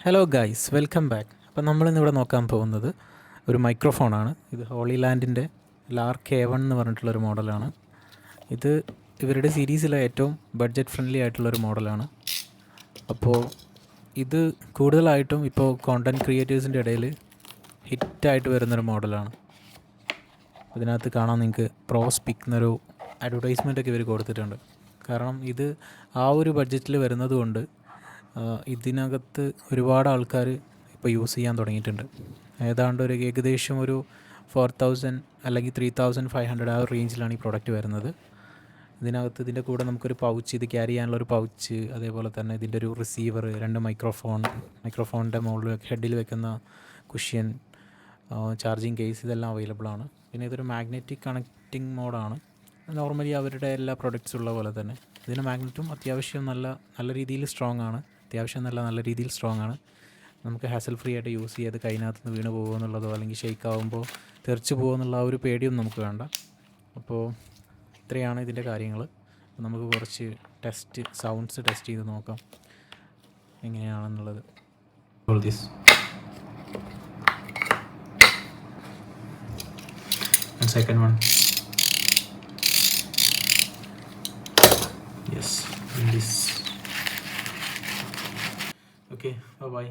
Hello guys, welcome back. അപ്പം നമ്മളിന്നിവിടെ നോക്കാൻ പോകുന്നത് ഒരു മൈക്രോഫോണാണ്. ഇത് ഹോളി ലാൻഡിൻ്റെ LAR-K1 എന്ന് പറഞ്ഞിട്ടുള്ളൊരു മോഡലാണ്. ഇത് ഇവരുടെ സീരീസിലെ ഏറ്റവും ബഡ്ജറ്റ് ഫ്രണ്ട്ലി ആയിട്ടുള്ളൊരു മോഡലാണ്. അപ്പോൾ ഇത് കൂടുതലായിട്ടും ഇപ്പോൾ കോണ്ടൻറ്റ് ക്രിയേറ്റേഴ്സിൻ്റെ ഇടയിൽ ഹിറ്റായിട്ട് വരുന്നൊരു മോഡലാണ്. ഇതിനകത്ത് കാണാൻ നിങ്ങൾക്ക് പ്രോസ്പിക് എന്നൊരു അഡ്വർടൈസ്മെൻറ്റൊക്കെ ഇവർ കൊടുത്തിട്ടുണ്ട്. കാരണം ഇത് ആ ഒരു ബഡ്ജറ്റിൽ വരുന്നത് കൊണ്ട് ഇതിനകത്ത് ഒരുപാട് ആൾക്കാർ ഇപ്പോൾ യൂസ് ചെയ്യാൻ തുടങ്ങിയിട്ടുണ്ട്. ഏതാണ്ട് ഏകദേശം ഒരു 4000 അല്ലെങ്കിൽ 3500 ആ ഒരു റേഞ്ചിലാണ് ഈ പ്രൊഡക്റ്റ് വരുന്നത്. ഇതിൻ്റെ കൂടെ നമുക്കൊരു പൗച്ച്, ഇത് ക്യാരി ചെയ്യാനുള്ളൊരു പൗച്ച്, അതേപോലെ തന്നെ ഇതിൻ്റെ ഒരു റിസീവർ, 2 മൈക്രോഫോണിൻ്റെ മുകളിൽ ഹെഡിൽ വെക്കുന്ന കുഷ്യൻ, ചാർജിങ് കേസ്, ഇതെല്ലാം അവൈലബിൾ ആണ്. പിന്നെ ഇതൊരു മാഗ്നറ്റിക് കണക്റ്റിംഗ് മോഡാണ്. നോർമലി അവരുടെ എല്ലാ പ്രൊഡക്ട്സും ഉള്ള പോലെ തന്നെ ഇതിന് മാഗ്നറ്റും അത്യാവശ്യം നല്ല രീതിയിൽ സ്ട്രോങ് ആണ്. നല്ല രീതിയിൽ സ്ട്രോങ് ആണ്. നമുക്ക് ഹാസൽ ഫ്രീ ആയിട്ട് യൂസ് ചെയ്ത് കൈനകത്ത് നിന്ന് വീണ് പോകുമോ എന്നുള്ളതോ അല്ലെങ്കിൽ ഷെയ്ക്ക് ആകുമ്പോൾ തെറിച്ച് പോകുമോ എന്നുള്ള ആ ഒരു പേടിയൊന്നും നമുക്ക് വേണ്ട. അപ്പോൾ ഇത്രയാണ് ഇതിൻ്റെ കാര്യങ്ങൾ. നമുക്ക് കുറച്ച് സൗണ്ട്സ് ടെസ്റ്റ് ചെയ്ത് നോക്കാം എങ്ങനെയാണെന്നുള്ളത്. Second one. Yes, in this. Okay, bye bye.